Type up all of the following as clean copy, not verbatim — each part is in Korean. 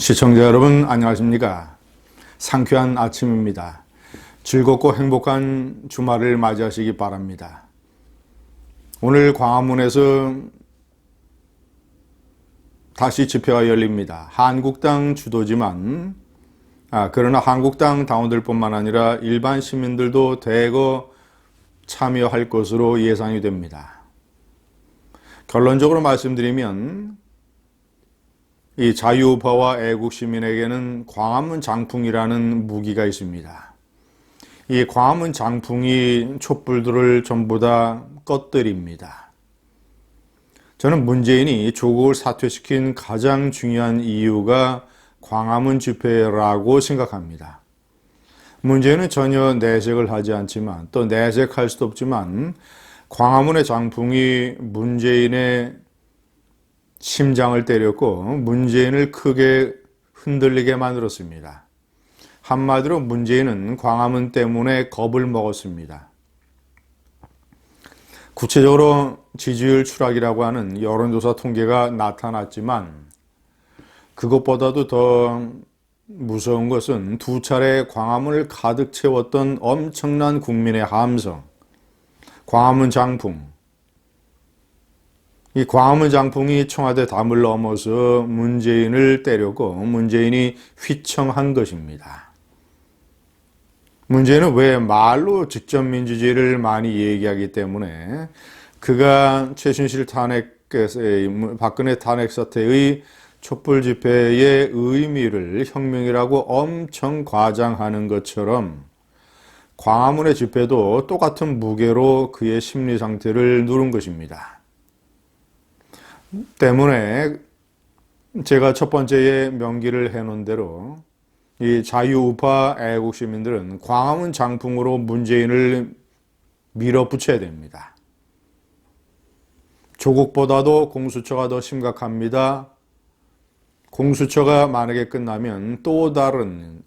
시청자 여러분 안녕하십니까? 상쾌한 아침입니다. 즐겁고 행복한 주말을 맞이하시기 바랍니다. 오늘 광화문에서 다시 집회가 열립니다. 한국당 주도지만 그러나 한국당 당원들뿐만 아니라 일반 시민들도 대거 참여할 것으로 예상이 됩니다. 결론적으로 말씀드리면 이 자유우파와 애국시민에게는 광화문 장풍이라는 무기가 있습니다. 이 광화문 장풍이 촛불들을 전부 다 꺼뜨립니다. 저는 문재인이 조국을 사퇴시킨 가장 중요한 이유가 광화문 집회라고 생각합니다. 문재인은 전혀 내색을 하지 않지만 또 내색할 수도 없지만 광화문의 장풍이 문재인의 심장을 때렸고 문재인을 크게 흔들리게 만들었습니다. 한마디로 문재인은 광화문 때문에 겁을 먹었습니다. 구체적으로 지지율 추락이라고 하는 여론조사 통계가 나타났지만 그것보다도 더 무서운 것은 두 차례 광화문을 가득 채웠던 엄청난 국민의 함성, 광화문 장풍. 이 광화문 장풍이 청와대 담을 넘어서 문재인을 때렸고 문재인이 휘청한 것입니다. 문재인은 왜 말로 직접민주주의를 많이 얘기하기 때문에 그가 최순실 탄핵, 박근혜 탄핵 사태의 촛불 집회의 의미를 혁명이라고 엄청 과장하는 것처럼 광화문의 집회도 똑같은 무게로 그의 심리 상태를 누른 것입니다. 때문에 제가 첫 번째에 명기를 해놓은 대로 이 자유우파 애국시민들은 광화문 장풍으로 문재인을 밀어붙여야 됩니다. 조국보다도 공수처가 더 심각합니다. 공수처가 만약에 끝나면 또 다른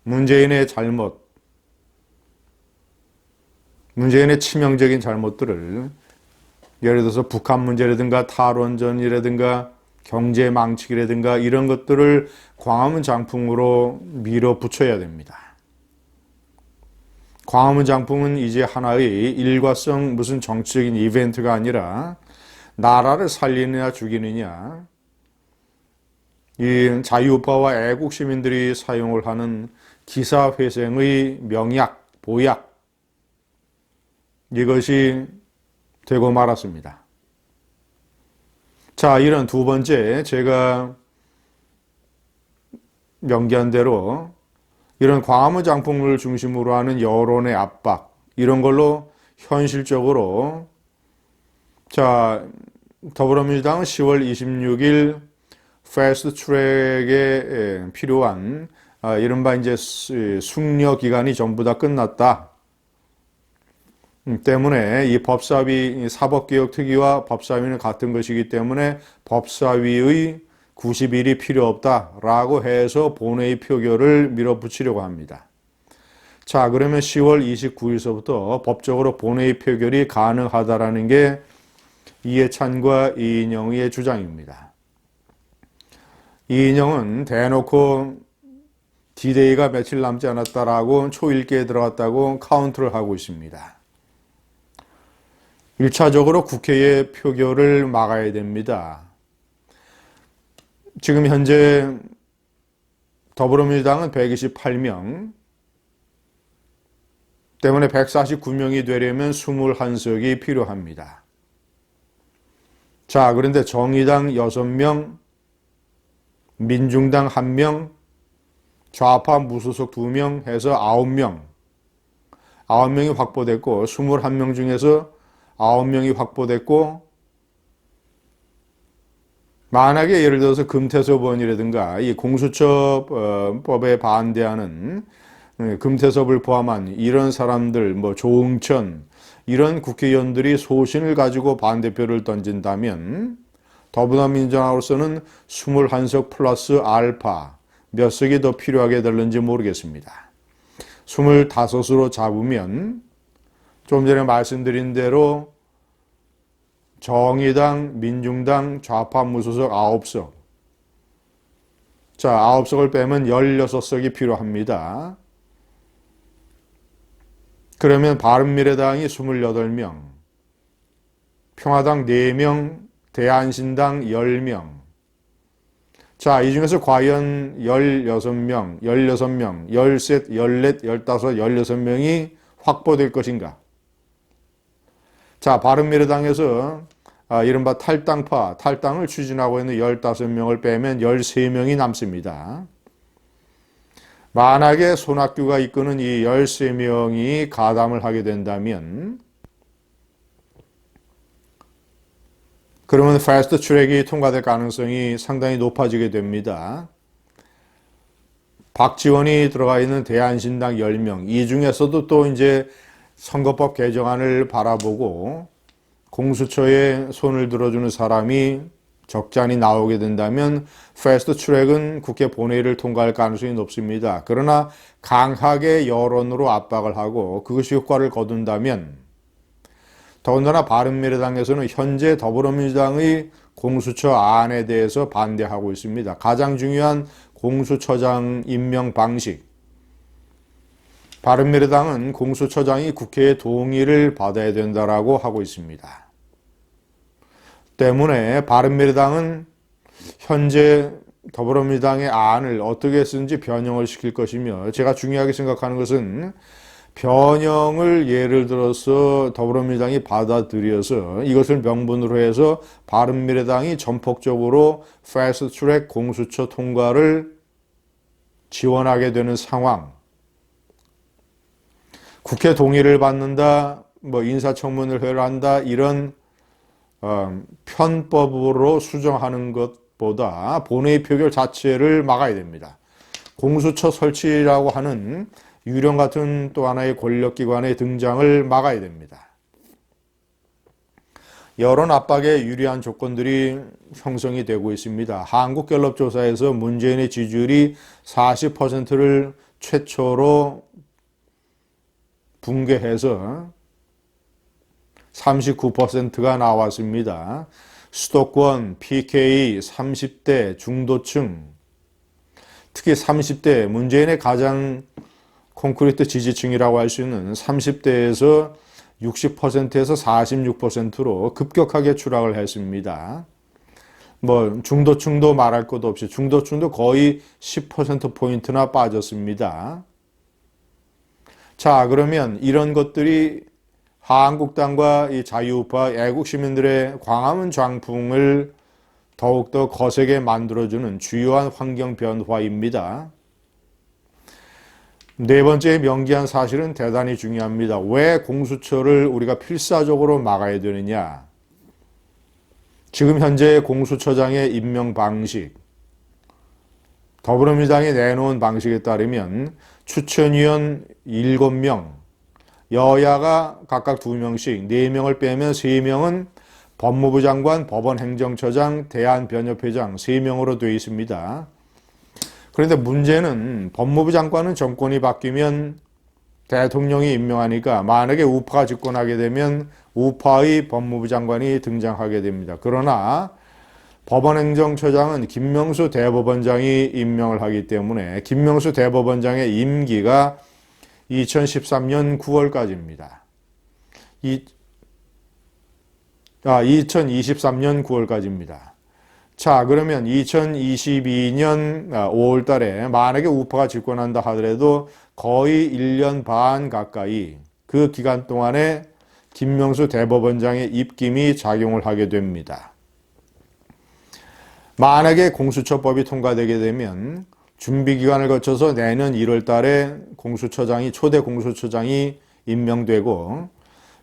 문재인의 잘못, 문재인의 치명적인 잘못들을 예를 들어서 북한 문제라든가 탈원전이라든가 경제 망치기라든가 이런 것들을 광화문 장풍으로 밀어붙여야 됩니다. 광화문 장풍은 이제 하나의 일과성 무슨 정치적인 이벤트가 아니라 나라를 살리느냐 죽이느냐 이 자유우파와 애국시민들이 사용을 하는 기사회생의 명약, 보약 이것이 되고 말았습니다. 자, 이런 두 번째 제가 명기한 대로 이런 광화문 장풍을 중심으로 하는 여론의 압박 이런 걸로 현실적으로 자 더불어민주당은 10월 26일 패스트 트랙에 필요한 이른바 이제 숙려 기간이 전부 다 끝났다. 때문에 이 법사위, 사법개혁특위와 법사위는 같은 것이기 때문에 법사위의 90일이 필요 없다라고 해서 본회의 표결을 밀어붙이려고 합니다. 자, 그러면 10월 29일서부터 법적으로 본회의 표결이 가능하다라는 게 이해찬과 이인영의 주장입니다. 이인영은 대놓고 D-Day가 며칠 남지 않았다라고 초일기에 들어갔다고 카운트를 하고 있습니다. 1차적으로 국회의 표결을 막아야 됩니다. 지금 현재 더불어민주당은 128명 때문에 149명이 되려면 21석이 필요합니다. 자, 그런데 정의당 6명, 민중당 1명, 좌파 무소속 2명 해서 9명, 9명이 확보됐고 21명 중에서 9명이 확보됐고 만약에 예를 들어서 금태섭 의원이라든가 이 공수처법에 반대하는 금태섭을 포함한 이런 사람들 뭐 조응천 이런 국회의원들이 소신을 가지고 반대표를 던진다면 더불어민주당으로서는 21석 플러스 알파 몇 석이 더 필요하게 될는지 모르겠습니다. 25으로 잡으면 좀 전에 말씀드린 대로 정의당, 민중당, 좌파 무소속 9석 자, 9석을 빼면 16석이 필요합니다. 그러면 바른미래당이 28명, 평화당 4명, 대한신당 10명. 자, 이 중에서 과연 16명, 13명, 13, 14, 15, 16명이 확보될 것인가? 자, 바른미래당에서 이른바 탈당파, 탈당을 추진하고 있는 15명을 빼면 13명이 남습니다. 만약에 손학규가 이끄는 이 13명이 가담을 하게 된다면 그러면 패스트 트랙이 통과될 가능성이 상당히 높아지게 됩니다. 박지원이 들어가 있는 대한신당 10명, 이 중에서도 또 이제 선거법 개정안을 바라보고 공수처에 손을 들어주는 사람이 적잖이 나오게 된다면 패스트 트랙은 국회 본회의를 통과할 가능성이 높습니다. 그러나 강하게 여론으로 압박을 하고 그것이 효과를 거둔다면 더군다나 바른미래당에서는 현재 더불어민주당의 공수처 안에 대해서 반대하고 있습니다. 가장 중요한 공수처장 임명 방식. 바른미래당은 공수처장이 국회의 동의를 받아야 된다라고 하고 있습니다. 때문에 바른미래당은 현재 더불어민주당의 안을 어떻게 쓰는지 변형을 시킬 것이며 제가 중요하게 생각하는 것은 변형을 예를 들어서 더불어민주당이 받아들여서 이것을 명분으로 해서 바른미래당이 전폭적으로 패스트 트랙 공수처 통과를 지원하게 되는 상황. 국회 동의를 받는다, 인사청문회를 한다, 이런 편법으로 수정하는 것보다 본회의 표결 자체를 막아야 됩니다. 공수처 설치라고 하는 유령 같은 또 하나의 권력기관의 등장을 막아야 됩니다. 여론 압박에 유리한 조건들이 형성이 되고 있습니다. 한국갤럽 조사에서 문재인의 지지율이 40%를 최초로 붕괴해서 39%가 나왔습니다. 수도권, PK, 30대, 중도층, 특히 30대, 문재인의 가장 콘크리트 지지층이라고 할 수 있는 30대에서 60%에서 46%로 급격하게 추락을 했습니다. 중도층도 말할 것도 없이 중도층도 거의 10%포인트나 빠졌습니다. 자, 그러면 이런 것들이 한국당과 이 자유우파 애국시민들의 광화문 장풍을 더욱더 거세게 만들어주는 주요한 환경 변화입니다. 네 번째 명기한 사실은 대단히 중요합니다. 왜 공수처를 우리가 필사적으로 막아야 되느냐? 지금 현재 공수처장의 임명 방식, 더불어민주당이 내놓은 방식에 따르면 추천위원 7명, 여야가 각각 2명씩 4명을 빼면 3명은 법무부 장관, 법원행정처장, 대한변협회장 3명으로 되어 있습니다. 그런데 문제는 법무부 장관은 정권이 바뀌면 대통령이 임명하니까 만약에 우파가 집권하게 되면 우파의 법무부 장관이 등장하게 됩니다. 그러나 법원행정처장은 김명수 대법원장이 임명을 하기 때문에 김명수 대법원장의 임기가 2013년 9월까지입니다. 2023년 9월까지입니다. 자, 그러면 2022년 5월 달에 만약에 우파가 집권한다 하더라도 거의 1년 반 가까이 그 기간 동안에 김명수 대법원장의 입김이 작용을 하게 됩니다. 만약에 공수처법이 통과되게 되면 준비기간을 거쳐서 내년 1월 달에 초대 공수처장이 임명되고,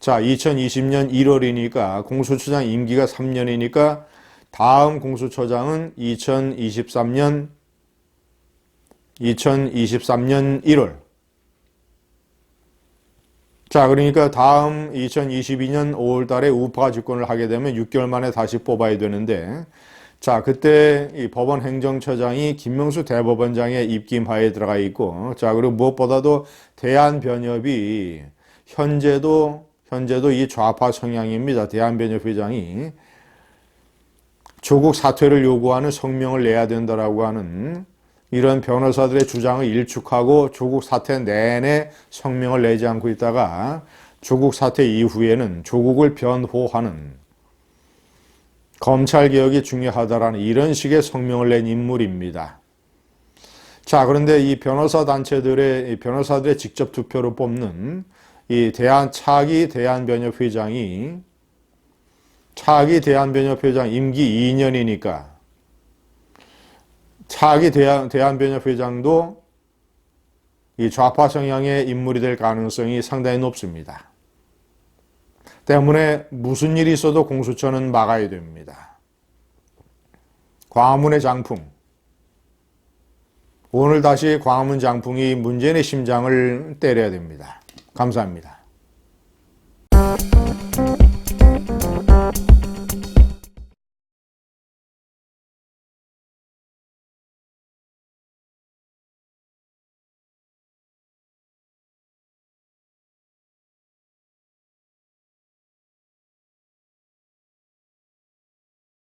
자, 2020년 1월이니까 공수처장 임기가 3년이니까 다음 공수처장은 2023년 1월. 자, 그러니까 다음 2022년 5월 달에 우파가 집권을 하게 되면 6개월 만에 다시 뽑아야 되는데, 자, 그때 이 법원 행정처장이 김명수 대법원장의 입김하에 들어가 있고, 자, 그리고 무엇보다도 대한변협이 현재도 이 좌파 성향입니다. 대한변협회장이 조국 사퇴를 요구하는 성명을 내야 된다라고 하는 이런 변호사들의 주장을 일축하고 조국 사태 내내 성명을 내지 않고 있다가 조국 사태 이후에는 조국을 변호하는 검찰개혁이 중요하다라는 이런 식의 성명을 낸 인물입니다. 자, 그런데 이 변호사 단체들의 변호사들의 직접 투표로 뽑는 이 차기 대한변협회장이 차기 대한변협회장 임기 2년이니까 차기 대한변협회장도 이 좌파 성향의 인물이 될 가능성이 상당히 높습니다. 때문에 무슨 일이 있어도 공수처는 막아야 됩니다. 광화문의 장풍. 오늘 다시 광화문 장풍이 문재인의 심장을 때려야 됩니다. 감사합니다.